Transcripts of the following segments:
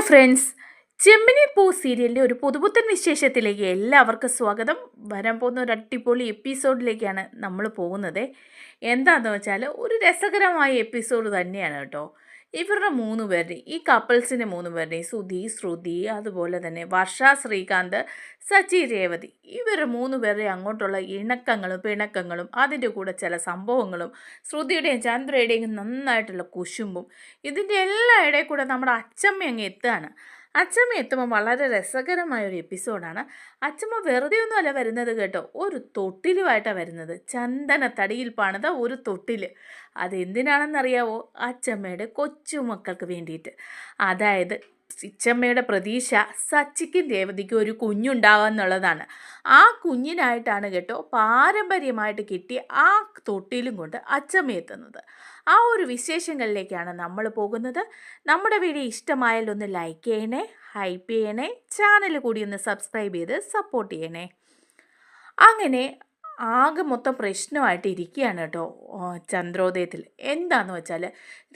Friends, Gemini പൂ സീരിയലിൻ്റെ ഒരു പുതുപുത്തൻ വിശേഷത്തിലേക്ക് എല്ലാവർക്കും സ്വാഗതം. വരാൻ പോകുന്ന ഒരു അടിപൊളി എപ്പിസോഡിലേക്കാണ് നമ്മൾ പോകുന്നത്. എന്താണെന്ന് വെച്ചാൽ ഒരു രസകരമായ എപ്പിസോഡ് തന്നെയാണ് കേട്ടോ. ഇവരുടെ മൂന്ന് പേരുടെയും, ഈ കപ്പിൾസിൻ്റെ മൂന്ന് പേരുടെയും, സുധി, ശ്രുതി, അതുപോലെ തന്നെ വർഷ, ശ്രീകാന്ത്, സച്ചി, രേവതി, ഇവരുടെ മൂന്ന് പേരുടെയും അങ്ങോട്ടുള്ള ഇണക്കങ്ങളും പിണക്കങ്ങളും അതിൻ്റെ കൂടെ ചില സംഭവങ്ങളും ശ്രുതിയുടെയും ചന്ദ്രയുടെയും നന്നായിട്ടുള്ള കുശുമ്പും ഇതിൻ്റെ എല്ലാ ഇടയിൽ കൂടെ നമ്മുടെ അച്ചമ്മ അങ്ങ് എത്തുകയാണ്. അച്ചമ്മ എത്തുമ്പോൾ വളരെ രസകരമായൊരു എപ്പിസോഡാണ്. അച്ചമ്മ വെറുതെ ഒന്നുമല്ല വരുന്നത് കേട്ടോ, ഒരു തൊട്ടിലുമായിട്ടാണ് വരുന്നത്. ചന്ദനത്തടിയിൽ പണിത ഒരു തൊട്ടിൽ. അതെന്തിനാണെന്നറിയാവോ? അച്ചമ്മയുടെ കൊച്ചുമക്കൾക്ക് വേണ്ടിയിട്ട്. അതായത് ചിച്ചമ്മയുടെ പ്രതീക്ഷ സച്ചിക്കും രേവതിക്കും ഒരു കുഞ്ഞുണ്ടാവുക എന്നുള്ളതാണ്. ആ കുഞ്ഞിനായിട്ടാണ് കേട്ടോ പാരമ്പര്യമായിട്ട് കിട്ടിയ ആ തൊട്ടിലും കൊണ്ട് അച്ചമ്മ എത്തുന്നത്. ആ ഒരു വിശേഷങ്ങളിലേക്കാണ് നമ്മൾ പോകുന്നത്. നമ്മുടെ വീഡിയോ ഇഷ്ടമായാൽ ഒന്ന് ലൈക്ക് ചെയ്യണേ, ഹൈപ്പ് ചെയ്യണേ, ചാനൽ കൂടി ഒന്ന് സബ്സ്ക്രൈബ് ചെയ്ത് സപ്പോർട്ട് ചെയ്യണേ. അങ്ങനെ ആകെ മൊത്തം പ്രശ്നമായിട്ട് ഇരിക്കുകയാണ് കേട്ടോ ചന്ദ്രോദയത്തിൽ. എന്താണെന്ന് വെച്ചാൽ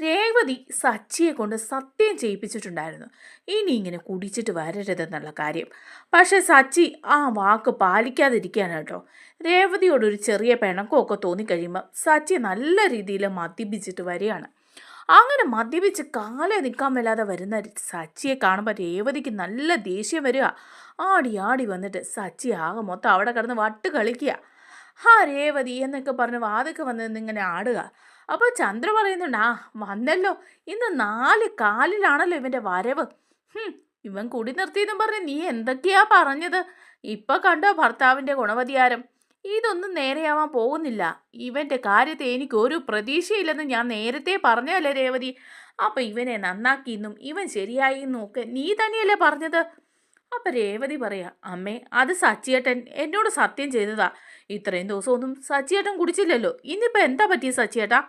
രേവതി സച്ചിയെ കൊണ്ട് സത്യം ചെയ്യിപ്പിച്ചിട്ടുണ്ടായിരുന്നു, ഇനി ഇങ്ങനെ കുടിച്ചിട്ട് വരരുതെന്നുള്ള കാര്യം. പക്ഷേ സച്ചി ആ വാക്ക് പാലിക്കാതിരിക്കുകയാണ് കേട്ടോ. രേവതിയോടൊരു ചെറിയ പിണക്കമൊക്കെ തോന്നിക്കഴിയുമ്പോൾ സച്ചി നല്ല രീതിയിൽ മദ്യപിച്ചിട്ട് വരികയാണ്. അങ്ങനെ മദ്യപിച്ച് കാലേ നിൽക്കാൻ മേലാതെ വരുന്ന സച്ചിയെ കാണുമ്പോൾ രേവതിക്ക് നല്ല ദേഷ്യം വരിക. ആടി ആടി വന്നിട്ട് സച്ചി ആകെ മൊത്തം അവിടെ കിടന്ന് വട്ട് കളിക്കുക. രേവതി എന്നൊക്കെ പറഞ്ഞ് വാതൊക്കെ വന്ന് ഇങ്ങനെ ആടുക. അപ്പോൾ ചന്ദ്ര പറയുന്നുണ്ട്, വന്നല്ലോ, ഇന്ന് 4 കാലിലാണല്ലോ ഇവൻ്റെ വരവ്. ഇവൻ കുടി നിർത്തിയെന്നും പറഞ്ഞ് നീ എന്തൊക്കെയാ പറഞ്ഞത്? ഇപ്പം കണ്ടോ ഭർത്താവിൻ്റെ ഗുണവധികാരം? ഇതൊന്നും നേരെയാവാൻ പോകുന്നില്ല. ഇവൻ്റെ കാര്യത്തെ എനിക്ക് ഒരു പ്രതീക്ഷയില്ലെന്ന് ഞാൻ നേരത്തെ പറഞ്ഞല്ലേ രേവതി. അപ്പം ഇവനെ നന്നാക്കിയെന്നും ഇവൻ ശരിയായിന്നും ഒക്കെ നീ തന്നെയല്ലേ പറഞ്ഞത്? അപ്പം രേവതി പറയാ, അമ്മേ അത് സച്ചിയേട്ടൻ എന്നോട് സത്യം ചെയ്തതാ. ഇത്രയും ദിവസമൊന്നും സച്ചിയേട്ടൻ കുടിച്ചില്ലല്ലോ, ഇന്നിപ്പോൾ എന്താ പറ്റിയ സച്ചിയേട്ടാ?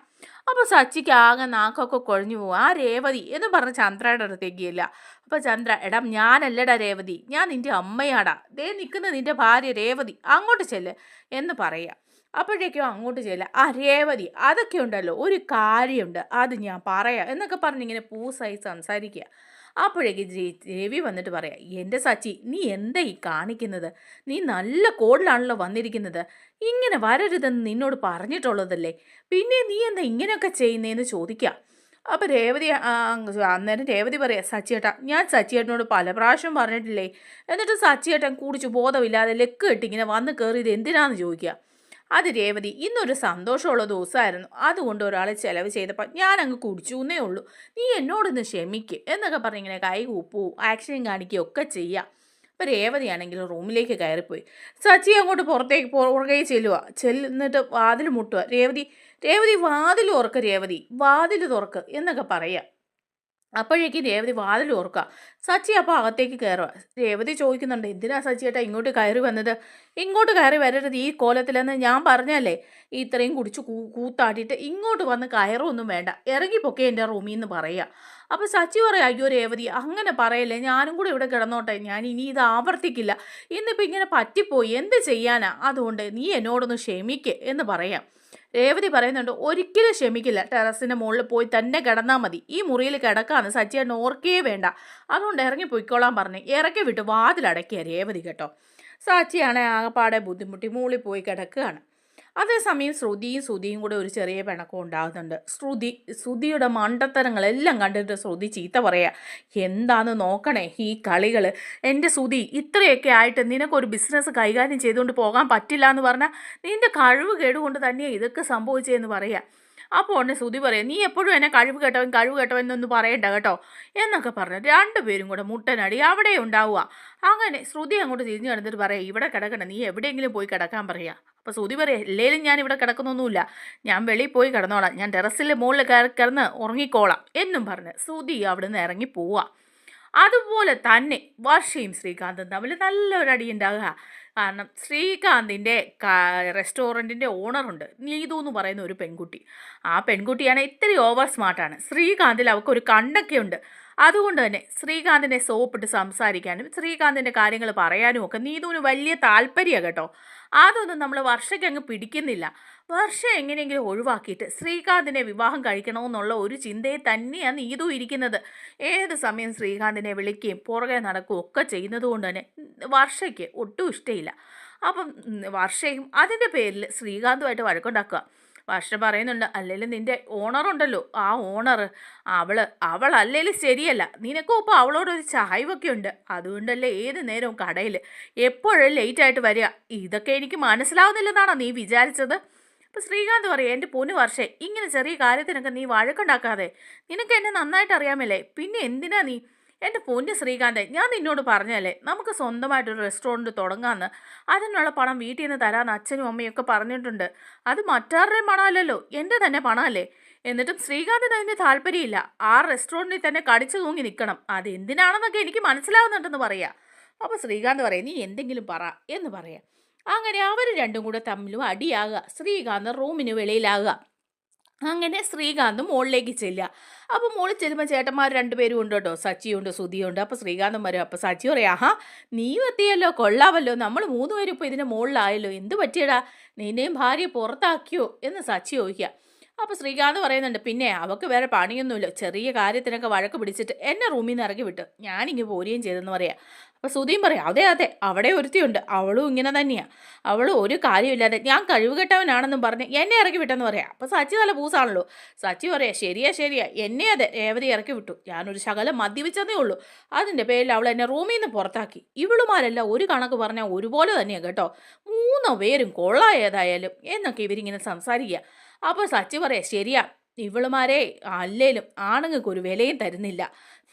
അപ്പോൾ സച്ചിക്ക് ആകെ നാക്കൊക്കെ കുഴഞ്ഞു പോവും. രേവതി എന്ന് പറഞ്ഞ് ചന്ദ്രയുടെ അടുത്തേക്കില്ല. അപ്പോൾ ചന്ദ്ര, എടാ ഞാനല്ലടാ രേവതി, ഞാൻ നിൻ്റെ അമ്മയാടാ, ദേ നിൽക്കുന്ന നിൻ്റെ ഭാര്യ രേവതി, അങ്ങോട്ട് ചെല്ല് എന്ന് പറയാം. അപ്പോഴേക്കും അങ്ങോട്ട് ചെല്ല. രേവതി, അതൊക്കെ ഉണ്ടല്ലോ, ഒരു കാര്യമുണ്ട്, അത് ഞാൻ പറയാം എന്നൊക്കെ പറഞ്ഞിങ്ങനെ പൂസായി സംസാരിക്കുക. അപ്പോഴേക്ക് രവി വന്നിട്ട് പറയാം, എൻ്റെ സച്ചി നീ എന്താ ഈ കാണിക്കുന്നത്? നീ നല്ല കോഡിലാണല്ലോ വന്നിരിക്കുന്നത്, ഇങ്ങനെ വരരുതെന്ന് നിന്നോട് പറഞ്ഞിട്ടുള്ളതല്ലേ, പിന്നെ നീ എന്താ ഇങ്ങനെയൊക്കെ ചെയ്യുന്നതെന്ന് ചോദിക്കാം. അപ്പോൾ രേവതി അന്നേരം രേവതി പറയാം, സച്ചിയേട്ടാ ഞാൻ സച്ചിയേട്ടനോട് പല പ്രാവശ്യം പറഞ്ഞിട്ടില്ലേ, എന്നിട്ട് സച്ചിയേട്ടൻ കുടിച്ചു ബോധമില്ലാതെ ലെക്ക് കെട്ടി ഇങ്ങനെ വന്ന് കയറിയത് എന്തിനാന്ന് ചോദിക്കുക. അത് രേവതി, ഇന്നൊരു സന്തോഷമുള്ള ദിവസമായിരുന്നു, അതുകൊണ്ട് ഒരാളെ ചിലവ് ചെയ്തപ്പോൾ ഞാൻ അങ്ങ് കുടിച്ചു എന്നേ ഉള്ളൂ, നീ എന്നോടൊന്ന് ക്ഷമിക്ക് എന്നൊക്കെ പറഞ്ഞ് ഇങ്ങനെ കൈ കൂപ്പുകയും ആക്ഷൻ കാണിക്കുകയും ഒക്കെ ചെയ്യാം. അപ്പോൾ രേവതിയാണെങ്കിൽ റൂമിലേക്ക് കയറിപ്പോയി. സച്ചി അങ്ങോട്ട് പുറകെ ചെല്ലുന്നിട്ട് വാതിൽ മുട്ടുക. രേവതി വാതിൽ തുറക്ക്, രേവതി വാതിൽ തുറക്ക് എന്നൊക്കെ പറയാം. അപ്പോഴേക്കും രേവതി വാതിൽ ഓർക്കുക. സച്ചി അപ്പോൾ അകത്തേക്ക് കയറുക. രേവതി ചോദിക്കുന്നുണ്ട്, എന്തിനാ സച്ചിയേട്ടാ ഇങ്ങോട്ട് കയറി വന്നത്? ഇങ്ങോട്ട് കയറി വരരുത് ഈ കോലത്തിലെന്ന് ഞാൻ പറഞ്ഞല്ലേ. ഇത്രയും കുടിച്ച് കൂത്താട്ടിയിട്ട് ഇങ്ങോട്ട് വന്ന് കയറൊന്നും വേണ്ട, ഇറങ്ങിപ്പൊക്കെ എൻ്റെ റൂമിൽ നിന്ന് പറയുക. അപ്പോൾ സച്ചി പറയാം, അയ്യോ രേവതി അങ്ങനെ പറയല്ലേ, ഞാനും കൂടെ ഇവിടെ കിടന്നോട്ടെ, ഞാൻ ഇനി ഇത് ആവർത്തിക്കില്ല, ഇന്നിപ്പോൾ ഇങ്ങനെ പറ്റിപ്പോയി, എന്ത് ചെയ്യാനാ, അതുകൊണ്ട് നീ എന്നോടൊന്ന് ക്ഷമിക്ക് എന്ന് പറയാം. രേവതി പറയുന്നുണ്ട്, ഒരിക്കലും ക്ഷമിക്കില്ല, ടെറസിൻ്റെ മുകളിൽ പോയി തന്നെ കിടന്നാൽ മതി, ഈ മുറിയിൽ കിടക്കാന്ന് സച്ചിയേട്ടൻ ഓർക്കേ വേണ്ട, അതുകൊണ്ട് ഇറങ്ങി പൊയ്ക്കോളാൻ പറഞ്ഞ് ഇറക്കി വിട്ട് വാതിലടക്കിയ രേവതി കേട്ടോ. സച്ചിയാണെ ആകെപ്പാടെ ബുദ്ധിമുട്ടി മൂളി പോയി കിടക്കുകയാണ്. അതേസമയം ശ്രുതിയും കൂടെ ഒരു ചെറിയ പിണക്കം ഉണ്ടാകുന്നുണ്ട്. ശ്രുതിയുടെ മണ്ടത്തരങ്ങളെല്ലാം കണ്ടിട്ട് ശ്രുതി ചീത്ത പറയാ, എന്താന്ന് നോക്കണേ ഈ കളികൾ, എൻ്റെ ശ്രുതി ഇത്രയൊക്കെ ആയിട്ട് നിനക്കൊരു ബിസിനസ് കൈകാര്യം ചെയ്തുകൊണ്ട് പോകാൻ പറ്റില്ല എന്ന് പറഞ്ഞാൽ നിൻ്റെ കഴിവ് കേടുകൊണ്ട് തന്നെയാണ് ഇതൊക്കെ സംഭവിച്ചതെന്ന് പറയാം. അപ്പോൾ ഉടനെ ശ്രുതി പറയാം, നീ എപ്പോഴും എന്നെ കഴിവ് കേട്ടവൻ എന്നൊന്നും പറയണ്ട കേട്ടോ എന്നൊക്കെ പറഞ്ഞു. രണ്ടുപേരും കൂടെ മുട്ടനടി അവിടെ ഉണ്ടാവുക. അങ്ങനെ ശ്രുതി അങ്ങോട്ട് തിരിഞ്ഞു കിടന്നിട്ട് പറയാം, ഇവിടെ കിടക്കണം, നീ എവിടെയെങ്കിലും പോയി കിടക്കാൻ പറയുക. അപ്പോൾ ശ്രുതി പറയാം, ഇല്ലേലും ഞാൻ ഇവിടെ കിടക്കുന്നൊന്നുമില്ല, ഞാൻ വെളിയിൽ പോയി കിടന്നോളാം, ഞാൻ ടെറസിലെ മുകളിൽ കിടന്ന് ഉറങ്ങിക്കോളാം എന്നും പറഞ്ഞ് ശ്രുതി അവിടെ നിന്ന് ഇറങ്ങി പോവുക. അതുപോലെ തന്നെ വർഷയും ശ്രീകാന്തും തമ്മിൽ നല്ലൊരടി ഉണ്ടാകുക. കാരണം ശ്രീകാന്തിൻ്റെ റെസ്റ്റോറൻറ്റിൻ്റെ ഓണറുണ്ട്, നീതു എന്ന് പറയുന്ന ഒരു പെൺകുട്ടി. ആ പെൺകുട്ടിയാണ് ഇത്തിരി ഓവർ സ്മാർട്ടാണ്. ശ്രീകാന്തിൽ അവൾക്കൊരു കണ്ടൊക്കെ ഉണ്ട്. അതുകൊണ്ട് തന്നെ ശ്രീകാന്തിനെ സോപ്പിട്ട് സംസാരിക്കാനും ശ്രീകാന്തിൻ്റെ കാര്യങ്ങൾ പറയാനും ഒക്കെ നീതുവിന് വലിയ താല്പര്യമാണ് കേട്ടോ. അതൊന്നും നമ്മൾ വർഷയ്ക്ക് അങ്ങ് പിടിക്കുന്നില്ല. വർഷ എങ്ങനെയെങ്കിലും ഒഴിവാക്കിയിട്ട് ശ്രീകാന്തിനെ വിവാഹം കഴിക്കണമെന്നുള്ള ഒരു ചിന്തയെ തന്നെയാണ് നീതു ഇരിക്കുന്നത്. ഏത് സമയം ശ്രീകാന്തിനെ വിളിക്കുകയും പുറകെ നടക്കുകയും ഒക്കെ ചെയ്യുന്നത് കൊണ്ട് തന്നെ വർഷയ്ക്ക് ഒട്ടും ഇഷ്ടമില്ല. അപ്പം വർഷയും അതിൻ്റെ പേരിൽ ശ്രീകാന്തുമായിട്ട് വഴക്കുണ്ടാക്കുക. വർഷ പറയുന്നുണ്ട്, അല്ലെങ്കിലും നിൻ്റെ ഓണറുണ്ടല്ലോ, ആ ഓണർ അവൾ അല്ലേലും ശരിയല്ല, നിനക്കും ഇപ്പോൾ അവളോടൊരു ചായ്വൊക്കെ ഉണ്ട്, അതുകൊണ്ടല്ലേ ഏത് നേരവും കടയിൽ എപ്പോഴും ലേറ്റായിട്ട് വരിക. ഇതൊക്കെ എനിക്ക് മനസ്സിലാവുന്നില്ലെന്നാണോ നീ വിചാരിച്ചത്? അപ്പോൾ ശ്രീകാന്ത് പറയും, എൻ്റെ പൊന്നു വർഷേ, ഇങ്ങനെ ചെറിയ കാര്യത്തിനൊക്കെ നീ വഴക്കുണ്ടാക്കാതെ, നിനക്ക് എന്നെ നന്നായിട്ട് അറിയാമല്ലേ, പിന്നെ എന്തിനാ നീ? എൻ്റെ പൊന്ന് ശ്രീകാന്ത്, ഞാൻ നിന്നോട് പറഞ്ഞല്ലേ നമുക്ക് സ്വന്തമായിട്ടൊരു റെസ്റ്റോറൻറ്റ് തുടങ്ങാമെന്ന്. അതിനുള്ള പണം വീട്ടിൽ നിന്ന് തരാമെന്ന് അച്ഛനും അമ്മയും ഒക്കെ പറഞ്ഞിട്ടുണ്ട്. അത് മറ്റാരുടെയും പണമല്ലല്ലോ, എൻ്റെ തന്നെ പണമല്ലേ. എന്നിട്ടും ശ്രീകാന്തിന് അതിന് താല്പര്യമില്ല. ആ റെസ്റ്റോറൻറ്റിൽ തന്നെ കടിച്ചു തൂങ്ങി നിൽക്കണം. അതെന്തിനാണെന്നൊക്കെ എനിക്ക് മനസ്സിലാവുന്നുണ്ടെന്ന് പറയാം. അപ്പോൾ ശ്രീകാന്ത് പറയും, നീ എന്തെങ്കിലും പറ എന്ന് പറയാം. അങ്ങനെ അവർ രണ്ടും കൂടെ തമ്മിലും അടിയാകുക. ശ്രീകാന്ത് റൂമിന് വെളിയിലാകുക. അങ്ങനെ ശ്രീകാന്ത് മുകളിലേക്ക് ചെല്ലുക. അപ്പോൾ മുകളിൽ ചെല്ലുമ്പോൾ ചേട്ടന്മാർ രണ്ടുപേരും ഉണ്ട് കേട്ടോ, സച്ചിയുണ്ട് സുധിയുണ്ട്. അപ്പോൾ ശ്രീകാന്തം വരും. അപ്പോൾ സച്ചി പറയാം, ആഹാ നീ എത്തിയല്ലോ, കൊള്ളാമല്ലോ, നമ്മൾ 3 പേരും ഇപ്പോൾ ഇതിൻ്റെ മുകളിലായല്ലോ, എന്ത് പറ്റിയടാ, നിന്നെയും ഭാര്യ പുറത്താക്കിയോ എന്ന് സച്ചി ചോദിക്കുക. അപ്പോൾ ശ്രീകാന്ത് പറയുന്നുണ്ട്, പിന്നെ അവൾക്ക് വേറെ പണിയൊന്നുമില്ല, ചെറിയ കാര്യത്തിനൊക്കെ വഴക്ക് പിടിച്ചിട്ട് എന്നെ റൂമിൽ നിന്ന് ഇറക്കി വിട്ടു, ഞാനിങ്ങ് പോരുകയും ചെയ്തെന്ന് പറയാം. അപ്പോൾ സുധിയും പറയാം, അതെ അതെ, അവിടെ ഒരുത്തിയുണ്ട്, അവളും ഇങ്ങനെ തന്നെയാണ്, അവളും ഒരു കാര്യമില്ലാതെ ഞാൻ കഴിവുകെട്ടവനാണെന്നും പറഞ്ഞ് എന്നെ ഇറക്കി വിട്ടെന്ന് പറയാം. അപ്പോൾ സച്ചി നല്ല പൂസാണല്ലോ. സച്ചി പറയാം, ശരിയാ, എന്നെ അതെ രേവതി ഇറക്കി വിട്ടു, ഞാനൊരു ശകലം മദ്യപിച്ചതേ ഉള്ളൂ, അതിൻ്റെ പേരിൽ അവൾ എന്നെ റൂമിൽ നിന്ന് പുറത്താക്കി. ഇവളുമാരെല്ലാം ഒരു കണക്ക് പറഞ്ഞാൽ ഒരുപോലെ തന്നെയാണ് കേട്ടോ, 3 പേരും കൊള്ളായതായാലും എന്നൊക്കെ ഇവരിങ്ങനെ സംസാരിക്കുക. അപ്പോൾ സച്ചി പറയാം, ശരിയാ, ഇവളുമാരെ അല്ലേലും ആണുങ്ങൾക്ക് ഒരു വിലയും തരുന്നില്ല.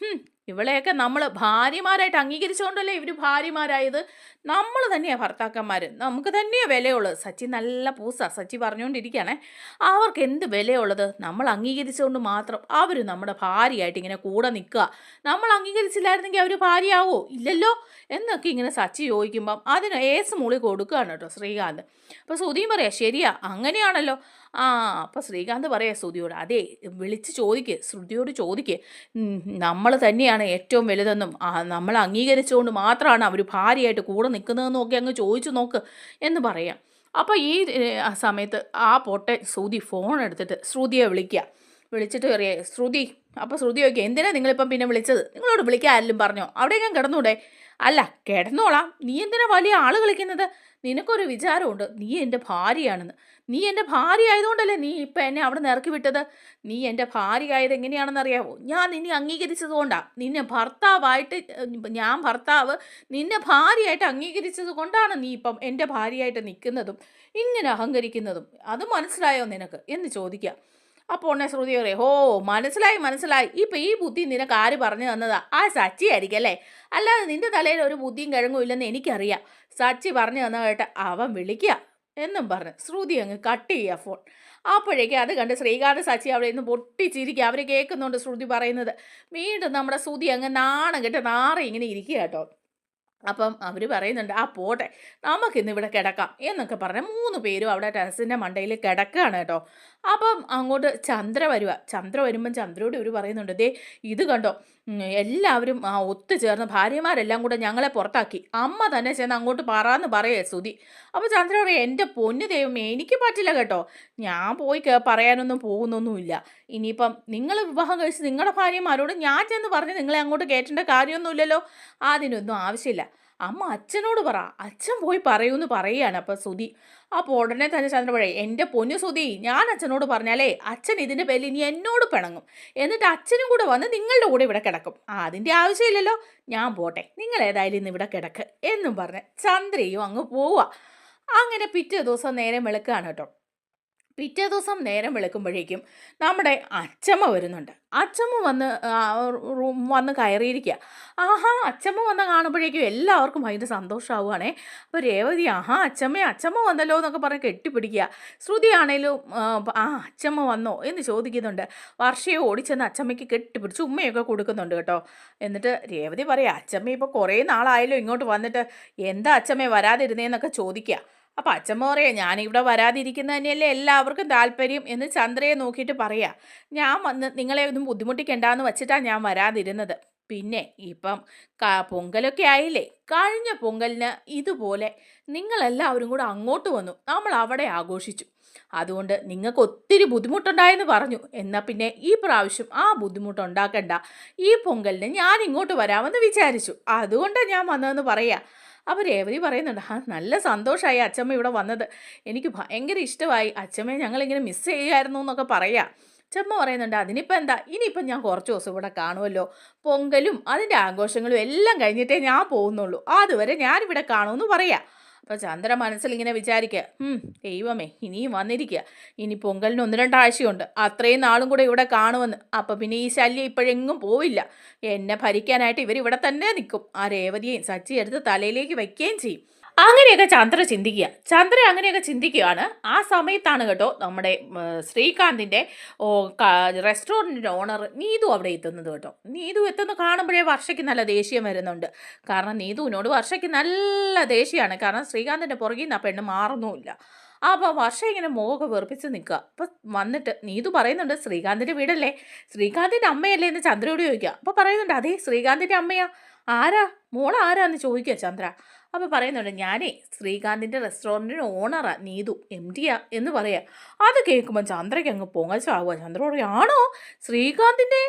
ഇവളെയൊക്കെ നമ്മൾ ഭാര്യമാരായിട്ട് അംഗീകരിച്ചുകൊണ്ടല്ലേ ഇവർ ഭാര്യമാരായത്, നമ്മൾ തന്നെയാണ് ഭർത്താക്കന്മാർ, നമുക്ക് തന്നെയാണ് വിലയുള്ളത്. സച്ചി നല്ല പൂസാ. സച്ചി പറഞ്ഞുകൊണ്ടിരിക്കുകയാണേ, അവർക്ക് എന്ത് വിലയുള്ളത്, നമ്മൾ അംഗീകരിച്ചുകൊണ്ട് മാത്രം അവർ നമ്മുടെ ഭാര്യയായിട്ട് ഇങ്ങനെ കൂടെ നിൽക്കുക. നമ്മൾ അംഗീകരിച്ചില്ലായിരുന്നെങ്കിൽ അവർ ഭാര്യയാവോ? ഇല്ലല്ലോ എന്നൊക്കെ ഇങ്ങനെ സച്ചി ചോദിക്കുമ്പം അതിന് ഏസ് മൂളി കൊടുക്കുകയാണ് കേട്ടോ ശ്രീകാന്ത്. അപ്പോൾ സുധിയും പറയാം, ശരിയാ അങ്ങനെയാണല്ലോ. അപ്പോൾ ശ്രീകാന്ത് പറയാം ശ്രുതിയോട്, അതെ വിളിച്ച് ചോദിക്ക്, ശ്രുതിയോട് ചോദിക്ക്, നമ്മൾ തന്നെയാണ് ഏറ്റവും വലുതെന്നും നമ്മൾ അംഗീകരിച്ചുകൊണ്ട് മാത്രമാണ് അവർ ഭാര്യയായിട്ട് കൂടെ നിൽക്കുന്നതെന്നൊക്കെ അങ്ങ് ചോദിച്ചു നോക്ക് എന്ന് പറയാം. അപ്പോൾ ഈ സമയത്ത് ആ പൊട്ടൻ ശ്രുതി ഫോൺ എടുത്തിട്ട് ശ്രുതിയെ വിളിച്ചിട്ട് പറയാം, ശ്രുതി. അപ്പോൾ ശ്രുതി ചോദിക്കുക, എന്തിനാണ് നിങ്ങളിപ്പം പിന്നെ വിളിച്ചത്, നിങ്ങളോട് വിളിക്കാൻ ആരെങ്കിലും പറഞ്ഞോ, അവിടെ ഞാൻ കിടന്നൂടെ? അല്ല കിടന്നോളാം, നീ എന്തിനാ വലിയ ആൾ കളിക്കുന്നത്, നിനക്കൊരു വിചാരമുണ്ട് നീ എൻ്റെ ഭാര്യയാണെന്ന്, നീ എൻ്റെ ഭാര്യ ആയതുകൊണ്ടല്ലേ നീ ഇപ്പം എന്നെ അവിടെ നിന്ന് ഇറക്കി വിട്ടത്, നീ എൻ്റെ ഭാര്യ ആയത് എങ്ങനെയാണെന്ന് അറിയാമോ, ഞാൻ നിന്നെ അംഗീകരിച്ചത് കൊണ്ടാണ്, നിന്നെ ഭർത്താവായിട്ട് ഞാൻ ഭർത്താവ് നിന്നെ ഭാര്യയായിട്ട് അംഗീകരിച്ചത് കൊണ്ടാണ് നീ ഇപ്പം എൻ്റെ ഭാര്യയായിട്ട് നിൽക്കുന്നതും ഇങ്ങനെ അഹങ്കരിക്കുന്നതും, അത് മനസ്സിലായോ നിനക്ക് എന്ന് ചോദിക്കുക. അപ്പോൾ ഉടനെ ശ്രുതി പറയും, ഓ മനസ്സിലായി, ഇപ്പം ഈ ബുദ്ധി നിനക്ക് ആര് പറഞ്ഞു തന്നതാ, ആ സച്ചി ആയിരിക്കും അല്ലേ, അല്ലാതെ നിൻ്റെ തലയിൽ ഒരു ബുദ്ധിയും കിഴങ്ങും ഇല്ലെന്ന് എനിക്കറിയാം, സച്ചി പറഞ്ഞു തന്ന കേട്ട് അവൻ വിളിക്കുക എന്നും പറഞ്ഞ് ശ്രുതി അങ്ങ് കട്ട് ചെയ്യുക ഫോൺ. അപ്പോഴേക്കും അത് കണ്ട് ശ്രീകാന്ത് സച്ചി അവിടെ നിന്ന് പൊട്ടിച്ചിരിക്കുക. അവർ കേൾക്കുന്നുണ്ട് ശ്രുതി പറയുന്നത്. വീണ്ടും നമ്മുടെ ശ്രുതി അങ്ങ് നാണം കെട്ട് നാറി ഇങ്ങനെ ഇരിക്കുക കേട്ടോ. അപ്പം അവർ പറയുന്നുണ്ട്, പോട്ടെ നമുക്കിന്ന് ഇവിടെ കിടക്കാം എന്നൊക്കെ പറഞ്ഞ് 3 പേരും അവിടെ ടെറസിൻ്റെ മണ്ടയിൽ കിടക്കുകയാണ് കേട്ടോ. അപ്പം അങ്ങോട്ട് ചന്ദ്ര വരുമ്പം ചന്ദ്രയോട് ഇവർ പറയുന്നുണ്ട്, ദേ ഇത് കണ്ടോ, എല്ലാവരും ഒത്തുചേർന്ന് ഭാര്യമാരെല്ലാം കൂടെ ഞങ്ങളെ പുറത്താക്കി, അമ്മ തന്നെ ചെന്ന് അങ്ങോട്ട് പറയാന്ന് പറയേ ശ്രുതി. അപ്പോൾ ചന്ദ്ര പറയും, എൻ്റെ പൊന്നു ദൈവമേ എനിക്ക് പറ്റില്ല കേട്ടോ, ഞാൻ പോയി പറയാനൊന്നും പോകുന്നൊന്നുമില്ല, ഇനിയിപ്പം നിങ്ങൾ വിവാഹം കഴിച്ച് നിങ്ങളുടെ ഭാര്യമാരോട് ഞാൻ ചെന്ന് പറഞ്ഞ് നിങ്ങളെ അങ്ങോട്ട് കയറ്റേണ്ട കാര്യമൊന്നുമില്ലല്ലോ, അതിനൊന്നും ആവശ്യമില്ല, അമ്മ അച്ഛനോട് പറ, അച്ഛൻ പോയി പറയൂന്ന് പറയുകയാണ്. അപ്പോൾ സുധി അപ്പോൾ ഉടനെ തന്നെ ചന്ദ്രപഴയ, എൻ്റെ പൊന്നു സുധി, ഞാൻ അച്ഛനോട് പറഞ്ഞാലേ അച്ഛൻ ഇതിൻ്റെ പേരിൽ ഇനി എന്നോട് പിണങ്ങും, എന്നിട്ട് അച്ഛനും കൂടെ വന്ന് നിങ്ങളുടെ കൂടെ ഇവിടെ കിടക്കും, അതിൻ്റെ ആവശ്യമില്ലല്ലോ, ഞാൻ പോട്ടെ, നിങ്ങൾ ഏതായാലും ഇന്ന് ഇവിടെ കിടക്ക് എന്നും പറഞ്ഞ് ചന്ദ്രയും അങ്ങ് പോവുക. അങ്ങനെ പിറ്റേ ദിവസം നേരം വെളുക്കുകയാണ് കേട്ടോ. പിറ്റേ ദിവസം നേരം വെളുക്കുമ്പോഴേക്കും നമ്മുടെ അച്ചമ്മ വരുന്നുണ്ട്. അച്ചമ്മ വന്ന് കയറിയിരിക്കുക. അച്ചമ്മ വന്ന് കാണുമ്പോഴേക്കും എല്ലാവർക്കും ഭയങ്കര സന്തോഷമാവുകയാണേ. അപ്പോൾ രേവതി അച്ചമ്മ വന്നല്ലോ എന്നൊക്കെ പറഞ്ഞ് കെട്ടിപ്പിടിക്കുക. ശ്രുതിയാണേലും അച്ചമ്മ വന്നോ എന്ന് ചോദിക്കുന്നുണ്ട്. വർഷയെ ഓടിച്ചെന്ന് അച്ചമ്മയ്ക്ക് കെട്ടിപ്പിടിച്ച് ഉമ്മയൊക്കെ കൊടുക്കുന്നുണ്ട് കേട്ടോ. എന്നിട്ട് രേവതി പറയാം, അച്ചമ്മ ഇപ്പോൾ കുറേ നാളായല്ലോ ഇങ്ങോട്ട് വന്നിട്ട്, എന്താ അച്ചമ്മ വരാതിരുന്നേന്നൊക്കെ ചോദിക്കുക. അപ്പം അച്ഛമ്മ പറയാം, ഞാനിവിടെ വരാതിരിക്കുന്നത് തന്നെയല്ലേ എല്ലാവർക്കും താല്പര്യം എന്ന് ചന്ദ്രയെ നോക്കിയിട്ട് പറയാം. ഞാൻ വന്ന് നിങ്ങളെ ഒന്നും ബുദ്ധിമുട്ടിക്കണ്ടെന്ന് വെച്ചിട്ടാണ് ഞാൻ വരാതിരുന്നത്. പിന്നെ ഇപ്പം പൊങ്കലൊക്കെ ആയില്ലേ, കഴിഞ്ഞ പൊങ്കലിന് ഇതുപോലെ നിങ്ങളെല്ലാവരും കൂടെ അങ്ങോട്ട് വന്നു, നമ്മൾ അവിടെ ആഘോഷിച്ചു. അതുകൊണ്ട് നിങ്ങൾക്ക് ഒത്തിരി ബുദ്ധിമുട്ടുണ്ടായെന്ന് പറഞ്ഞു. എന്നാൽ പിന്നെ ഈ പ്രാവശ്യം ആ ബുദ്ധിമുട്ടുണ്ടാക്കണ്ട, ഈ പൊങ്കലിന് ഞാൻ ഇങ്ങോട്ട് വരാമെന്ന് വിചാരിച്ചു, അതുകൊണ്ടാണ് ഞാൻ വന്നതെന്ന് പറയാ. അപ്പോൾ രേവതി പറയുന്നുണ്ട്, നല്ല സന്തോഷമായി അച്ചമ്മ ഇവിടെ വന്നത്, എനിക്ക് ഭയങ്കര ഇഷ്ടമായി, അച്ചമ്മയെ ഞങ്ങളിങ്ങനെ മിസ് ചെയ്യുമായിരുന്നു എന്നൊക്കെ പറയാം. ചെമ്മ പറയുന്നുണ്ട്, അതിനിപ്പോൾ എന്താ, ഇനിയിപ്പം ഞാൻ കുറച്ച് ദിവസം ഇവിടെ കാണുമല്ലോ, പൊങ്കലും അതിൻ്റെ ആഘോഷങ്ങളും എല്ലാം കഴിഞ്ഞിട്ടേ ഞാൻ പോകുന്നുള്ളൂ, അതുവരെ ഞാനിവിടെ കാണുമെന്ന് പറയാം. അപ്പോൾ ചന്ദ്ര മനസ്സിൽ ഇങ്ങനെ വിചാരിക്കുക, ദൈവമേ ഇനിയും വന്നിരിക്കുക, ഇനി പൊങ്കലിന് 1-2 ആഴ്ചയുണ്ട്, അത്രയും നാളും കൂടെ ഇവിടെ കാണുമെന്ന്. അപ്പം പിന്നെ ഈ ശല്യം ഇപ്പോഴെങ്ങും പോവില്ല, എന്നെ ഭരിക്കാനായിട്ട് ഇവരിവിടെ തന്നെ നിൽക്കും, ആ രേവതിയെയും സച്ചി എടുത്ത് തലയിലേക്ക് വയ്ക്കുകയും ചെയ്യും. അങ്ങനെയൊക്കെ ചന്ദ്ര അങ്ങനെയൊക്കെ ചിന്തിക്കുകയാണ്. ആ സമയത്താണ് കേട്ടോ നമ്മുടെ ശ്രീകാന്തിൻ്റെ റെസ്റ്റോറൻറ്റിൻ്റെ ഓണർ നീതു അവിടെ എത്തുന്നത് കേട്ടോ. നീതു എത്തുന്ന കാണുമ്പോഴേ വർഷയ്ക്ക് നല്ല ദേഷ്യം വരുന്നുണ്ട്. കാരണം നീതുവിനോട് വർഷയ്ക്ക് നല്ല ദേഷ്യമാണ്. കാരണം ശ്രീകാന്തിൻ്റെ പുറകിൽ നിന്ന് ആ പെണ്ണ് മാറുന്നുമില്ല. അപ്പോൾ വർഷ ഇങ്ങനെ മുഖമൊക്കെ വെറുപ്പിച്ച് നിൽക്കുക. അപ്പോൾ വന്നിട്ട് നീതു പറയുന്നുണ്ട്, ശ്രീകാന്തിൻ്റെ വീടല്ലേ, ശ്രീകാന്തിൻ്റെ അമ്മയല്ലേ എന്ന് ചന്ദ്രയോട് ചോദിക്കുക. അപ്പോൾ പറയുന്നുണ്ട്, അതേ ശ്രീകാന്തിൻ്റെ അമ്മയാ, ആരാ മോളാരാന്ന് ചോദിക്കുക ചന്ദ്ര. അപ്പോൾ പറയുന്നുണ്ട്, ഞാനേ ശ്രീകാന്തിൻ്റെ റെസ്റ്റോറൻറ്റിൻ്റെ ഓണറാ, നീതു MD-യാ എന്ന് പറയാം. അത് കേൾക്കുമ്പോൾ ചന്ദ്രയ്ക്ക് അങ്ങ് പൊങ്ങച്ചാവുക. ചന്ദ്രയോട്, ആണോ ശ്രീകാന്തിൻ്റെ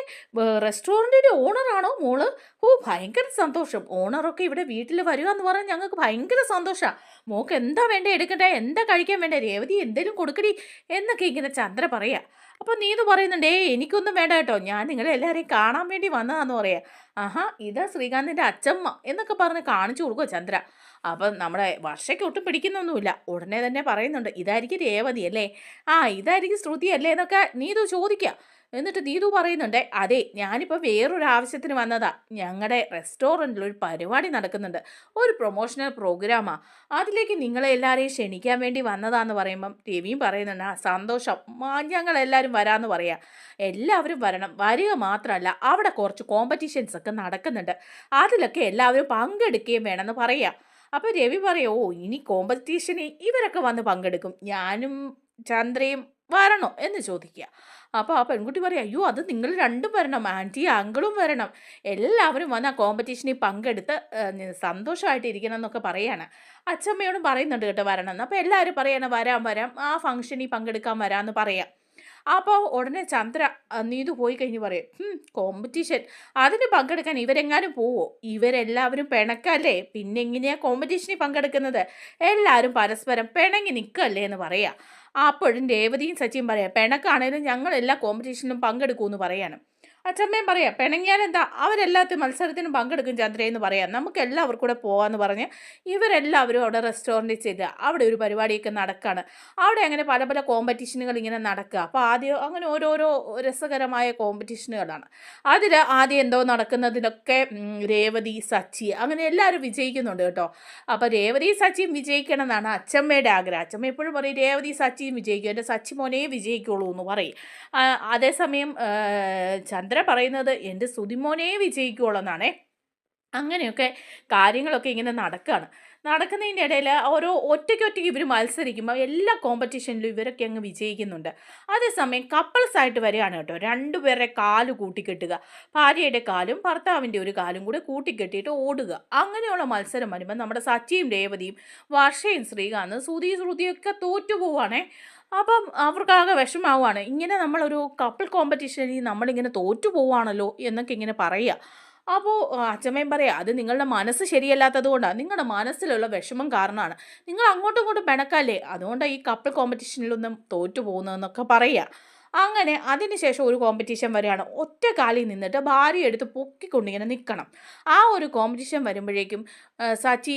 റെസ്റ്റോറൻറ്റിൻ്റെ ഓണറാണോ മോള്? ഓ ഭയങ്കര സന്തോഷം, ഓണറൊക്കെ ഇവിടെ വീട്ടിൽ വരിക എന്ന് പറഞ്ഞാൽ ഞങ്ങൾക്ക് ഭയങ്കര സന്തോഷമാണ്. മോക്ക് എന്താ വേണ്ടേ എടുക്കട്ടെ, എന്താ കഴിക്കാൻ വേണ്ടേ, രേവതി എന്തെങ്കിലും കൊടുക്കടി എന്നൊക്കെ ഇങ്ങനെ ചന്ദ്ര പറയാം. അപ്പോൾ നീതു പറയുന്നുണ്ട്, എനിക്കൊന്നും വേണ്ട കേട്ടോ, ഞാൻ നിങ്ങളെല്ലാവരെയും കാണാൻ വേണ്ടി വന്നതാന്ന് പറയാം. ഇതാ ശ്രീകാന്തിൻ്റെ അച്ചമ്മ എന്നൊക്കെ പറഞ്ഞ് കാണിച്ചു കൊടുക്കുക ചന്ദ്ര. അപ്പം നമ്മുടെ വർഷയ്ക്ക് ഒട്ടും പിടിക്കുന്നൊന്നുമില്ല. ഉടനെ തന്നെ പറയുന്നുണ്ട്, ഇതായിരിക്കും രേവതി അല്ലേ, ഇതായിരിക്കും ശ്രുതി അല്ലേ എന്നൊക്കെ നീതു ചോദിക്കുക. എന്നിട്ട് നീതു പറയുന്നുണ്ട്, അതെ ഞാനിപ്പോൾ വേറൊരു ആവശ്യത്തിന് വന്നതാ, ഞങ്ങളുടെ റെസ്റ്റോറൻറ്റിൽ ഒരു പരിപാടി നടക്കുന്നുണ്ട്, ഒരു പ്രൊമോഷണൽ പ്രോഗ്രാമാണ്, അതിലേക്ക് നിങ്ങളെ എല്ലാവരെയും ക്ഷണിക്കാൻ വേണ്ടി വന്നതാന്ന് പറയുമ്പം രവിയും പറയുന്നുണ്ട്, സന്തോഷം, ഞങ്ങളെല്ലാവരും വരാമെന്ന് പറയാം. എല്ലാവരും വരണം, വരിക മാത്രമല്ല അവിടെ കുറച്ച് കോമ്പറ്റീഷൻസ് ഒക്കെ നടക്കുന്നുണ്ട്, അതിലൊക്കെ എല്ലാവരും പങ്കെടുക്കുകയും വേണമെന്ന് പറയാം. അപ്പോൾ രവി പറയും, ഇനി കോമ്പറ്റീഷന് ഇവരൊക്കെ വന്ന് പങ്കെടുക്കും, ഞാനും ചന്ദ്രയും വരണോ എന്ന് ചോദിക്കുക. അപ്പോൾ ആ പെൺകുട്ടി പറയും, അയ്യോ അത് നിങ്ങൾ രണ്ടും വരണം, ആൻറ്റി അങ്കിളും വരണം, എല്ലാവരും വന്ന് ആ കോമ്പറ്റീഷനിൽ പങ്കെടുത്ത് സന്തോഷമായിട്ട് ഇരിക്കണം എന്നൊക്കെ പറയാണ്. അച്ചമ്മയോടും പറയുന്നുണ്ട് കേട്ടോ വരണമെന്ന്. അപ്പോൾ എല്ലാവരും പറയണം, വരാം, ആ ഫംഗ്ഷനിൽ പങ്കെടുക്കാൻ വരാമെന്ന് പറയാം. അപ്പോൾ ഉടനെ ചന്ദ്ര നീതു പോയി കഴിഞ്ഞ് പറയും, കോമ്പറ്റീഷൻ അതിന് പങ്കെടുക്കാൻ ഇവരെങ്ങാനും പോവോ, ഇവരെല്ലാവരും പിണക്കല്ലേ, പിന്നെ എങ്ങനെയാണ് കോമ്പറ്റീഷനിൽ പങ്കെടുക്കുന്നത്, എല്ലാവരും പരസ്പരം പിണങ്ങി നിൽക്കല്ലേ എന്ന് പറയാം. അപ്പോഴും രേവതിയും സച്ചിയും പറയാം, പിണക്കാണേലും ഞങ്ങളെല്ലാ കോമ്പറ്റീഷനിലും പങ്കെടുക്കുമെന്ന് പറയാനും. അച്ചമ്മയും പറയാം, പിണങ്ങിയാലെന്താ, അവരെല്ലാത്തിനും മത്സരത്തിനും പങ്കെടുക്കും ചന്ദ്രയെന്ന് പറയാം, നമുക്ക് എല്ലാവർക്കും കൂടെ പോകാമെന്ന് പറഞ്ഞ് ഇവരെല്ലാവരും അവിടെ റെസ്റ്റോറൻറ്റിൽ ചെല്ലുക. അവിടെ ഒരു പരിപാടിയൊക്കെ നടക്കുകയാണ്. അവിടെ അങ്ങനെ പല പല കോമ്പറ്റീഷനുകൾ ഇങ്ങനെ നടക്കുക. അപ്പോൾ ആദ്യം അങ്ങനെ ഓരോരോ രസകരമായ കോമ്പറ്റീഷനുകളാണ്. അതിൽ ആദ്യം എന്തോ നടക്കുന്നതിലൊക്കെ രേവതി സച്ചി അങ്ങനെ എല്ലാവരും വിജയിക്കുന്നുണ്ട് കേട്ടോ. അപ്പോൾ രേവതി സച്ചിയും വിജയിക്കണം എന്നാണ് അച്ചമ്മയുടെ ആഗ്രഹം. അച്ചമ്മ എപ്പോഴും പറയും, രേവതി സച്ചിയും വിജയിക്കും, എൻ്റെ സച്ചി മോനെ വിജയിക്കുള്ളൂ എന്ന് പറയും. അതേസമയം ചന്ദ്ര പറയുന്നത് എൻ്റെ സുതിമോനെ വിജയിക്കുള്ളൂ എന്നാണേ. അങ്ങനെയൊക്കെ കാര്യങ്ങളൊക്കെ ഇങ്ങനെ നടക്കുന്നതിൻ്റെ ഇടയിൽ ഓരോ ഒറ്റയ്ക്ക് ഇവർ മത്സരിക്കുമ്പോൾ എല്ലാ കോമ്പറ്റീഷനിലും ഇവരൊക്കെ അങ്ങ് വിജയിക്കുന്നുണ്ട്. അതേസമയം കപ്പിൾസായിട്ട് വരികയാണ് കേട്ടോ. 2 പേരുടെ കാല് കൂട്ടിക്കെട്ടുക, ഭാര്യയുടെ കാലും ഭർത്താവിൻ്റെ ഒരു കാലും കൂടെ കൂട്ടിക്കെട്ടിയിട്ട് ഓടുക, അങ്ങനെയുള്ള മത്സരം വരുമ്പോൾ നമ്മുടെ സച്ചിയും രേവതിയും വർഷയും ശ്രീകാന്ത് ശ്രുതിയൊക്കെ തോറ്റുപോവാണേ. അപ്പം അവർക്കാകെ വിഷമാവുകയാണ്, ഇങ്ങനെ നമ്മളൊരു കപ്പിൾ കോമ്പറ്റീഷനിൽ നമ്മളിങ്ങനെ തോറ്റു പോവുകയാണല്ലോ എന്നൊക്കെ ഇങ്ങനെ പറയുക. അപ്പോൾ അച്ചമ്മയും പറയാം, അത് നിങ്ങളുടെ മനസ്സ് ശരിയല്ലാത്തത് കൊണ്ടാണ്, നിങ്ങളുടെ മനസ്സിലുള്ള വിഷമം കാരണമാണ്, നിങ്ങൾ അങ്ങോട്ടും ഇങ്ങോട്ടും പിണക്കല്ലേ, അതുകൊണ്ടാണ് ഈ കപ്പിൾ കോമ്പറ്റീഷനിലൊന്നും തോറ്റു പോകുന്നതെന്നൊക്കെ പറയുക. അങ്ങനെ അതിനുശേഷം ഒരു കോമ്പറ്റീഷൻ വരികയാണ്. ഒറ്റ കാലിൽ നിന്നിട്ട് ഭാര്യ എടുത്ത് പൊക്കിക്കൊണ്ടിങ്ങനെ നിൽക്കണം. ആ ഒരു കോമ്പറ്റീഷൻ വരുമ്പോഴേക്കും സച്ചി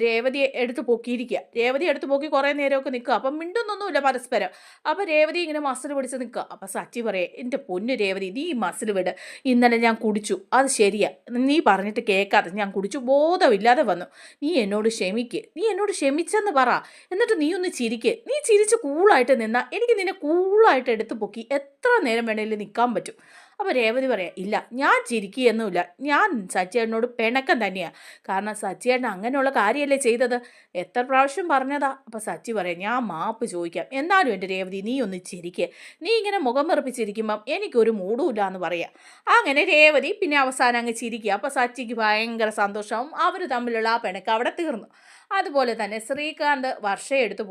രേവതിയെ എടുത്ത് പൊക്കിയിരിക്കുക. രേവതി എടുത്ത് പൊക്കി കുറേ നേരമൊക്കെ നിൽക്കുക. അപ്പം മിണ്ടുന്നൊന്നുമില്ല പരസ്പരം. അപ്പോൾ രേവതി ഇങ്ങനെ മസിൽ പിടിച്ച് നിൽക്കുക. അപ്പോൾ സച്ചി പറയേ, എൻ്റെ പൊന്നു രേവതി, നീ മസിൽ വിട്, ഇന്നലെ ഞാൻ കുടിച്ചു, അത് ശരിയാ, നീ പറഞ്ഞിട്ട് കേൾക്കാതെ ഞാൻ കുടിച്ചു, ബോധമില്ലാതെ വന്നു, നീ എന്നോട് ക്ഷമിക്ക്, നീ എന്നോട് ക്ഷമിച്ചെന്ന് പറ, എന്നിട്ട് നീ ഒന്ന് ചിരിക്ക്, നീ ചിരിച്ച് കൂളായിട്ട് നിന്നാൽ എനിക്ക് നിന്നെ കൂളായിട്ട് എടുത്ത് പൊക്കി എത്ര നേരം വേണമെങ്കിലും നിൽക്കാൻ പറ്റും. അപ്പോൾ രേവതി പറയാം, ഇല്ല ഞാൻ ചിരിക്കുകയൊന്നുമില്ല, ഞാൻ സച്ചിയേട്ടനോട് പിണക്കം തന്നെയാണ്. കാരണം സച്ചിയേട്ടൻ അങ്ങനെയുള്ള കാര്യമല്ലേ ചെയ്തത്, എത്ര പ്രാവശ്യം പറഞ്ഞതാ. അപ്പോൾ സച്ചി പറയാം, ഞാൻ മാപ്പ് ചോദിക്കാം, എന്നാലും എൻ്റെ രേവതി നീ ഒന്ന് ചിരിക്കുക, നീ ഇങ്ങനെ മുഖം വെറുപ്പിച്ചിരിക്കുമ്പം എനിക്കൊരു മൂടുമില്ല എന്ന് പറയാം. അങ്ങനെ രേവതി പിന്നെ അവസാനം അങ്ങ് ചിരിക്കുക. അപ്പോൾ സച്ചിക്ക് ഭയങ്കര സന്തോഷമാവും, അവർ തമ്മിലുള്ള ആ പിണക്കം അവിടെ തീർന്നു. അതുപോലെ തന്നെ ശ്രീകാന്ത് വർഷയെ എടുത്ത്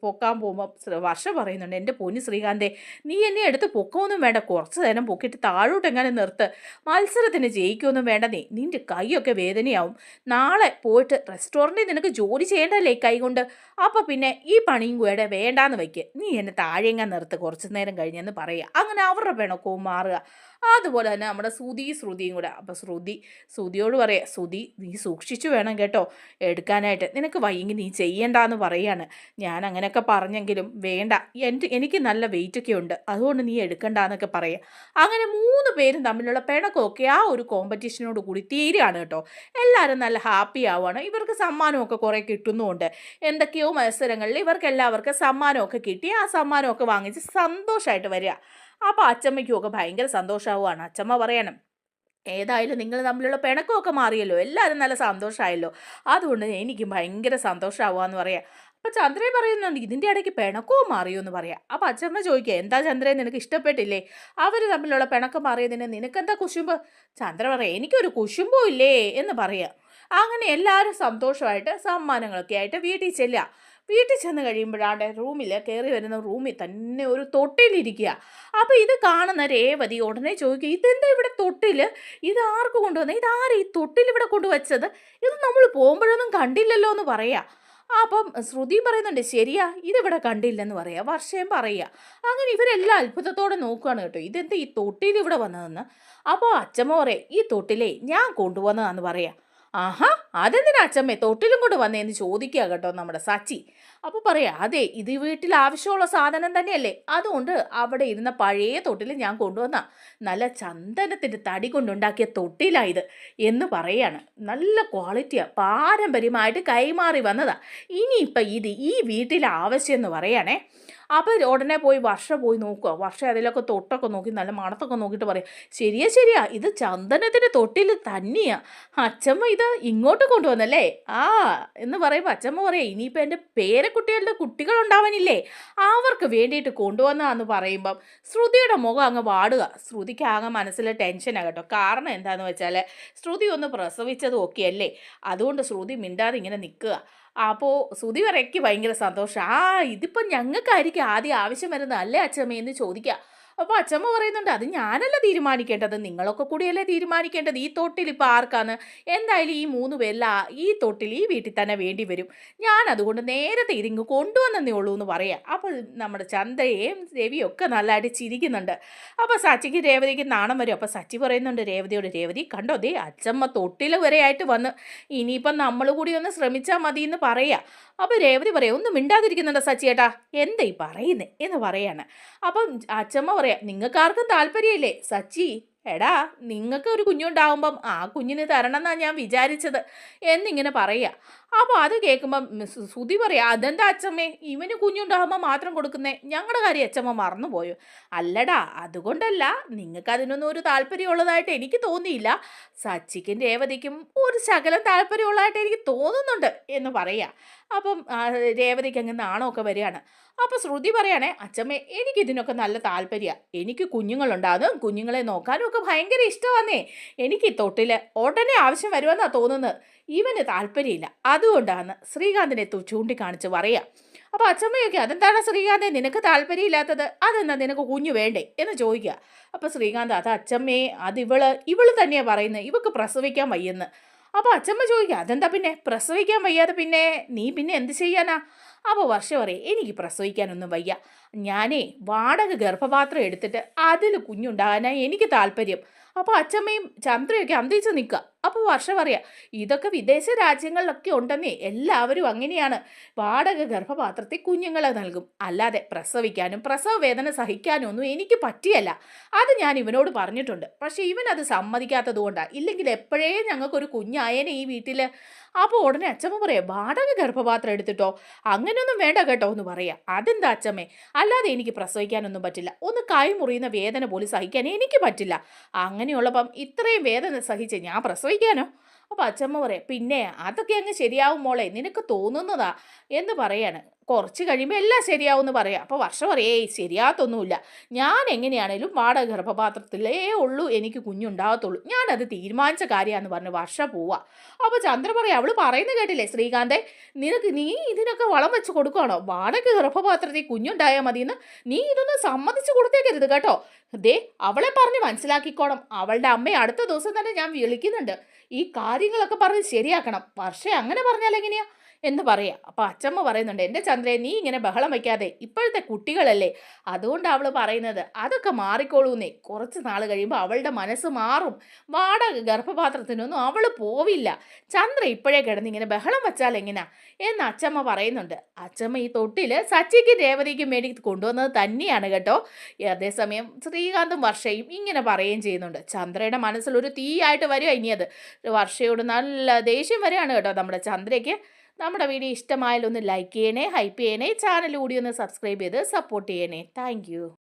പൊക്കാൻ പോകുമ്പോൾ വർഷ പറയുന്നുണ്ട്, എൻ്റെ പൊന്ന് ശ്രീകാന്തേ, നീ എന്നെ എടുത്ത് പൊക്കമൊന്നും വേണ്ട, കുറച്ച് നേരം പൊക്കിയിട്ട് താഴോട്ട് എങ്ങനെ നിർത്ത്, മത്സരത്തിന് ജയിക്കൊന്നും വേണ്ട, നിൻ്റെ കൈയൊക്കെ വേദനയാവും, നാളെ പോയിട്ട് റെസ്റ്റോറൻറ്റിൽ നിനക്ക് ജോലി ചെയ്യേണ്ടല്ലേ കൈ കൊണ്ട്, അപ്പോൾ പിന്നെ ഈ പണിയും കൂടെ വേണ്ടാന്ന് വയ്ക്കുക, നീ എന്നെ താഴെങ്ങാൻ നിർത്ത് കുറച്ച് നേരം കഴിഞ്ഞെന്ന് പറയുക. അങ്ങനെ അവരുടെ പിണക്കവും മാറുക. അതുപോലെ തന്നെ നമ്മുടെ ശ്രുതിയും കൂടെ. അപ്പോൾ ശ്രുതിയോട് പറയാം, ശ്രുതി നീ സൂക്ഷിച്ചു വേണം കേട്ടോ എടുക്കാനായിട്ട്, നിനക്ക് വയ്യെങ്കിൽ നീ ചെയ്യണ്ടെന്ന് പറയാണ്. ഞാൻ അങ്ങനെയൊക്കെ പറഞ്ഞെങ്കിലും വേണ്ട, എനിക്ക് നല്ല വെയിറ്റൊക്കെ ഉണ്ട്, അതുകൊണ്ട് നീ എടുക്കണ്ടെന്നൊക്കെ പറയാം. അങ്ങനെ 3 പേരും തമ്മിലുള്ള പിണക്കമൊക്കെ ആ ഒരു കോമ്പറ്റീഷനോട് കൂടി തീരുകയാണ് കേട്ടോ. എല്ലാവരും നല്ല ഹാപ്പി ആവുകയാണ്. ഇവർക്ക് സമ്മാനമൊക്കെ കുറേ കിട്ടുന്നുമുണ്ട്. എന്തൊക്കെയോ മത്സരങ്ങളിൽ ഇവർക്ക് എല്ലാവർക്കും സമ്മാനമൊക്കെ കിട്ടി. ആ സമ്മാനമൊക്കെ വാങ്ങിച്ച് സന്തോഷമായിട്ട് വരിക. അപ്പോൾ അച്ചമ്മയ്ക്കും ഒക്കെ ഭയങ്കര സന്തോഷമാവുകയാണ്. അച്ചമ്മ പറയണം, ഏതായാലും നിങ്ങൾ തമ്മിലുള്ള പിണക്കമൊക്കെ മാറിയല്ലോ, എല്ലാവരും നല്ല സന്തോഷമായല്ലോ, അതുകൊണ്ട് എനിക്ക് ഭയങ്കര സന്തോഷമാവുകയെന്ന് പറയാം. അപ്പോൾ ചന്ദ്രൻ പറയുന്നുണ്ട്, ഇതിൻ്റെ ഇടയ്ക്ക് പിണക്കവും മാറിയോ എന്ന് പറയാം. അപ്പോൾ അച്ചമ്മ ചോദിക്കുക, എന്താ ചന്ദ്രൻ നിനക്ക് ഇഷ്ടപ്പെട്ടില്ലേ അവർ തമ്മിലുള്ള പിണക്കം മാറിയതിന്, നിനക്കെന്താ കുശുമ്പ്? ചന്ദ്ര പറയാം, എനിക്കൊരു കുശുമ്പും ഇല്ലേ എന്ന് പറയാം. അങ്ങനെ എല്ലാവരും സന്തോഷമായിട്ട് സമ്മാനങ്ങളൊക്കെ ആയിട്ട് വീട്ടിൽ ചെല്ലുക. വീട്ടിൽ ചെന്ന് കഴിയുമ്പോഴാണ് കയറി വരുന്ന റൂമിൽ തന്നെ ഒരു തൊട്ടിലിരിക്കുക. അപ്പോൾ ഇത് കാണുന്ന രേവതി ഉടനെ ചോദിക്കുക, ഇതെന്താ ഇവിടെ തൊട്ടിൽ, ഇത് ആർക്ക് കൊണ്ടുവന്നത്, ഇതാരും ഈ തൊട്ടിൽ ഇവിടെ കൊണ്ടുവച്ചത്, ഇത് നമ്മൾ പോകുമ്പോഴൊന്നും കണ്ടില്ലല്ലോ എന്ന് പറയാം. അപ്പം ശ്രുതി പറയുന്നുണ്ട്, ശരിയാ ഇതിവിടെ കണ്ടില്ലെന്ന് പറയാം. വർഷയും പറയുക. അങ്ങനെ ഇവരെല്ലാം അത്ഭുതത്തോടെ നോക്കുകയാണ് കേട്ടോ, ഇതെന്താ ഈ തൊട്ടിൽ ഇവിടെ വന്നതെന്ന്. അപ്പോൾ അച്ചമ്മ പറയാം, ഈ തൊട്ടിലേ ഞാൻ കൊണ്ടുവന്നതാന്ന് പറയാം. ആഹാ, അതെന്തിനാ അച്ചമ്മേ തൊട്ടിലും കൊണ്ട് വന്നേന്ന് ചോദിക്കുക കേട്ടോ നമ്മുടെ സച്ചി. അപ്പോൾ പറയാം, അതെ ഇത് വീട്ടിൽ ആവശ്യമുള്ള സാധനം തന്നെയല്ലേ, അതുകൊണ്ട് അവിടെ ഇരുന്ന പഴയ തൊട്ടിൽ ഞാൻ കൊണ്ടുവന്ന നല്ല ചന്ദനത്തിൻ്റെ തടി കൊണ്ടുണ്ടാക്കിയ തൊട്ടിലായത് എന്ന് പറയാണ്. നല്ല ക്വാളിറ്റിയാണ്, പാരമ്പര്യമായിട്ട് കൈമാറി വന്നതാണ്, ഇനിയിപ്പം ഇത് ഈ വീട്ടിൽ ആവശ്യം എന്ന് പറയണേ. അപ്പോൾ ഉടനെ വർഷ പോയി നോക്കുക. വർഷ അതിലൊക്കെ തൊട്ടൊക്കെ നോക്കി നല്ല മണത്തൊക്കെ നോക്കിയിട്ട് പറയും, ശരിയാ ഇത് ചന്ദനത്തിൻ്റെ തൊട്ടിൽ തന്നെയാണ്, അച്ചമ്മ ഇത് ഇങ്ങോട്ട് കൊണ്ടുവന്നല്ലേ ആ എന്ന് പറയുമ്പോൾ അച്ചമ്മ പറയാം, ഇനിയിപ്പോൾ എൻ്റെ പേരക്കുട്ടികളുടെ കുട്ടികളുണ്ടാവാനില്ലേ അവർക്ക് വേണ്ടിയിട്ട് കൊണ്ടുവന്നതാന്ന് പറയുമ്പം ശ്രുതിയുടെ മുഖം അങ്ങ് വാടുക. ശ്രുതിക്ക് ആകെ മനസ്സിൽ ടെൻഷനാണ് കേട്ടോ. കാരണം എന്താണെന്ന് വെച്ചാൽ ശ്രുതി ഒന്ന് പ്രസവിച്ചതും ഒക്കെ അല്ലേ, അതുകൊണ്ട് ശ്രുതി മിണ്ടാതെ ഇങ്ങനെ നിൽക്കുക. അപ്പോൾ ശ്രുതി വരയ്ക്ക് ഭയങ്കര സന്തോഷം. ഇതിപ്പം ഞങ്ങൾക്കായിരിക്കും ആദ്യം ആവശ്യം വരുന്നത് അല്ലേ അച്ചമ്മയെന്ന് ചോദിക്കുക. അപ്പോൾ അച്ചമ്മ പറയുന്നുണ്ട്, അത് ഞാനല്ല തീരുമാനിക്കേണ്ടത്, നിങ്ങളൊക്കെ കൂടിയല്ലേ തീരുമാനിക്കേണ്ടത് ഈ തൊട്ടിൽ ഇപ്പോൾ ആർക്കാന്ന്. എന്തായാലും ഈ 3 പേരിൽ ഈ തൊട്ടിൽ ഈ വീട്ടിൽ തന്നെ വേണ്ടി വരും, ഞാൻ അതുകൊണ്ട് നേരത്തെ ഇതിങ്ങ് കൊണ്ടുവന്നേ ഉള്ളൂ എന്ന് പറയാം. അപ്പോൾ നമ്മുടെ ചന്ദ്രയും രവിയും ഒക്കെ നല്ലതായിട്ട് ചിരിക്കുന്നുണ്ട്. അപ്പോൾ സച്ചിക്ക് രേവതിക്ക് നാണം വരും. അപ്പോൾ സച്ചി പറയുന്നുണ്ട് രേവതിയോട്, രേവതി കണ്ടോ ദേ അച്ചമ്മ തൊട്ടിൽ വരെ ആയിട്ട് വന്ന്, ഇനിയിപ്പം നമ്മൾ കൂടി ഒന്ന് ശ്രമിച്ചാൽ മതി എന്ന് പറയാം. അപ്പോൾ രേവതി പറയാം, ഒന്നും മിണ്ടാതിരിക്കുന്നുണ്ടോ സച്ചിയേട്ടാ, എന്താ ഈ പറയുന്നേ എന്ന് പറയാണ്. അപ്പം അച്ചമ്മ പറയാം, നിങ്ങൾക്കാർക്കും താല്പര്യമില്ലേ സച്ചി, എടാ നിങ്ങൾക്ക് ഒരു കുഞ്ഞുണ്ടാവുമ്പം ആ കുഞ്ഞിന് തരണം എന്നാണ് ഞാൻ വിചാരിച്ചത് എന്നിങ്ങനെ പറയുക. അപ്പോൾ അത് കേൾക്കുമ്പം ശ്രുതി പറയാം, അതെന്താ അച്ചമ്മേ ഇവന് കുഞ്ഞുണ്ടാകുമ്പോൾ മാത്രം കൊടുക്കുന്നേ, ഞങ്ങളുടെ കാര്യം അച്ചമ്മ മറന്നുപോയോ? അല്ലടാ അതുകൊണ്ടല്ല, നിങ്ങൾക്ക് അതിനൊന്നും ഒരു താല്പര്യമുള്ളതായിട്ട് എനിക്ക് തോന്നിയില്ല, സച്ചിക്കും രേവതിക്കും ഒരു ശകലം താല്പര്യമുള്ളതായിട്ട് എനിക്ക് തോന്നുന്നുണ്ട് എന്ന് പറയാം. അപ്പം രേവതിക്ക് അങ്ങ് നാണമൊക്കെ വരികയാണ്. അപ്പോൾ ശ്രുതി പറയുകയാണേ, അച്ചമ്മേ എനിക്കിതിനൊക്കെ നല്ല താല്പര്യമാണ്, എനിക്ക് കുഞ്ഞുങ്ങളുണ്ടാകും, കുഞ്ഞുങ്ങളെ നോക്കാനും ഒക്കെ ഭയങ്കര ഇഷ്ടമാന്നേ, എനിക്ക് തൊട്ടിൽ ഉടനെ ആവശ്യം വരുമെന്നാണ് തോന്നുന്നത്, ഇവന് താല്പര്യമില്ല, അതുകൊണ്ടാണ് ശ്രീകാന്തിനെ ചൂണ്ടിക്കാണിച്ച് പറയുക. അപ്പോൾ അച്ചമ്മയൊക്കെ, അതെന്താണ് ശ്രീകാന്തെ നിനക്ക് താല്പര്യമില്ലാത്തത്, അതെന്താ നിനക്ക് കുഞ്ഞു വേണ്ടേ എന്ന് ചോദിക്കുക. അപ്പോൾ ശ്രീകാന്ത്, അത് അച്ചമ്മേ അത് ഇവള് തന്നെയാണ് പറയുന്നത്, ഇവക്ക് പ്രസവിക്കാൻ വയ്യെന്ന്. അപ്പോൾ അച്ചമ്മ ചോദിക്കുക, അതെന്താ പിന്നെ പ്രസവിക്കാൻ വയ്യാതെ പിന്നെ നീ പിന്നെ എന്ത് ചെയ്യാനാ? അപ്പോൾ വർഷ പറയും, എനിക്ക് പ്രസവിക്കാനൊന്നും വയ്യ, ഞാനേ വാടക ഗർഭപാത്രം എടുത്തിട്ട് അതിൽ കുഞ്ഞുണ്ടാകാനാണ് എനിക്ക് താല്പര്യം. അപ്പോൾ അച്ചമ്മയും ചന്ദ്രയൊക്കെ അന്തിച്ച് നിൽക്കുക. അപ്പോൾ വർഷ പറയാ ഇതൊക്കെ വിദേശ രാജ്യങ്ങളിലൊക്കെ ഉണ്ടെന്നേ, എല്ലാവരും അങ്ങനെയാണ്. വാടക ഗർഭപാത്രത്തിൽ കുഞ്ഞുങ്ങളെ നൽകും, അല്ലാതെ പ്രസവിക്കാനും പ്രസവ വേദന സഹിക്കാനും ഒന്നും എനിക്ക് പറ്റിയല്ല. അത് ഞാൻ ഇവനോട് പറഞ്ഞിട്ടുണ്ട്. പക്ഷെ ഇവൻ അത് സമ്മതിക്കാത്തത് കൊണ്ടാണ്. ഇല്ലെങ്കിൽ എപ്പോഴേ ഞങ്ങൾക്കൊരു കുഞ്ഞായേനെ ഈ വീട്ടിൽ. അപ്പോൾ ഉടനെ അച്ഛമ്മ പറയാം വാടക ഗർഭപാത്രം എടുത്തിട്ടോ, അങ്ങനെയൊന്നും വേണ്ട കേട്ടോ എന്ന് പറയാം. അതെന്താ അച്ഛമ്മേ, അല്ലാതെ എനിക്ക് പ്രസവിക്കാനൊന്നും പറ്റില്ല, ഒന്ന് കൈ മുറിയുന്ന വേദന പോലും സഹിക്കാൻ എനിക്ക് പറ്റില്ല. അങ്ങനെയുള്ളപ്പം ഇത്രയും വേദന സഹിച്ച് ഞാൻ പ്രസവിക്കാനോ? അപ്പോൾ അച്ഛമ്മ പറയാം പിന്നെ അതൊക്കെ അങ്ങ് ശരിയാവും മോളെ, നിനക്ക് തോന്നുന്നതാ എന്ന് പറയാണ്. കുറച്ച് കഴിയുമ്പോൾ എല്ലാം ശരിയാവും എന്ന് പറയാം. അപ്പോൾ വർഷം പറയേ ശരിയാത്തൊന്നുമില്ല, ഞാൻ എങ്ങനെയാണേലും വാടക ഗർഭപാത്രത്തിലേ ഉള്ളൂ എനിക്ക് കുഞ്ഞുണ്ടാകത്തുള്ളൂ, ഞാനത് തീരുമാനിച്ച കാര്യമാണെന്ന് പറഞ്ഞ് വർഷ പോവാ. അപ്പോൾ ചന്ദ്ര പറയാം അവൾ പറയുന്നത് കേട്ടില്ലേ ശ്രീകാന്തെ, നീ ഇതിനൊക്കെ വളം വെച്ച് കൊടുക്കുകയാണോ? വാടക ഗർഭപാത്രത്തിൽ കുഞ്ഞുണ്ടായാൽ മതിയെന്ന് നീ ഇതൊന്നും സമ്മതിച്ചു കൊടുത്തേക്കരുത് കേട്ടോ. ദേ അവളെ പറഞ്ഞ് മനസ്സിലാക്കിക്കോണം, അവളുടെ അമ്മയെ അടുത്ത ദിവസം തന്നെ ഞാൻ വിളിക്കുന്നുണ്ട്, ഈ കാര്യങ്ങളൊക്കെ പറഞ്ഞ് ശരിയാക്കണം. വർഷ അങ്ങനെ പറഞ്ഞാൽ എങ്ങനെയാ എന്ന് പറയാം. അപ്പോൾ അച്ചമ്മ പറയുന്നുണ്ട് എൻ്റെ ചന്ദ്രയെ നീ ഇങ്ങനെ ബഹളം വയ്ക്കാതെ, ഇപ്പോഴത്തെ കുട്ടികളല്ലേ, അതുകൊണ്ട് അവൾ പറയുന്നത് അതൊക്കെ മാറിക്കോളൂന്നേ, കുറച്ച് നാൾ കഴിയുമ്പോൾ അവളുടെ മനസ്സ് മാറും, വാടക ഗർഭപാത്രത്തിനൊന്നും അവൾ പോവില്ല. ചന്ദ്ര ഇപ്പോഴേ കിടന്ന് ഇങ്ങനെ ബഹളം വെച്ചാൽ എങ്ങനെയാ എന്ന് അച്ചമ്മ പറയുന്നുണ്ട്. അച്ചമ്മ ഈ തൊട്ടിൽ സച്ചിക്കും രേവതിക്കും വേണ്ടി കൊണ്ടുവന്നത് തന്നെയാണ് കേട്ടോ. അതേസമയം ശ്രീകാന്തും വർഷയും ഇങ്ങനെ പറയുകയും ചെയ്യുന്നുണ്ട്. ചന്ദ്രയുടെ മനസ്സിലൊരു തീയായിട്ട് വരിക ഇനി അത്. വർഷയോട് നല്ല ദേഷ്യം വരികയാണ് കേട്ടോ നമ്മുടെ ചന്ദ്രയ്ക്ക്. നമ്മുടെ വീഡിയോ ഇഷ്ടമായാലൊന്ന് ലൈക്ക് ചെയ്യണേ, ഹൈപ്പ് ചെയ്യണേ, ചാനൽ കൂടി ഒന്ന് സബ്സ്ക്രൈബ് ചെയ്ത് സപ്പോർട്ട് ചെയ്യണേ. താങ്ക്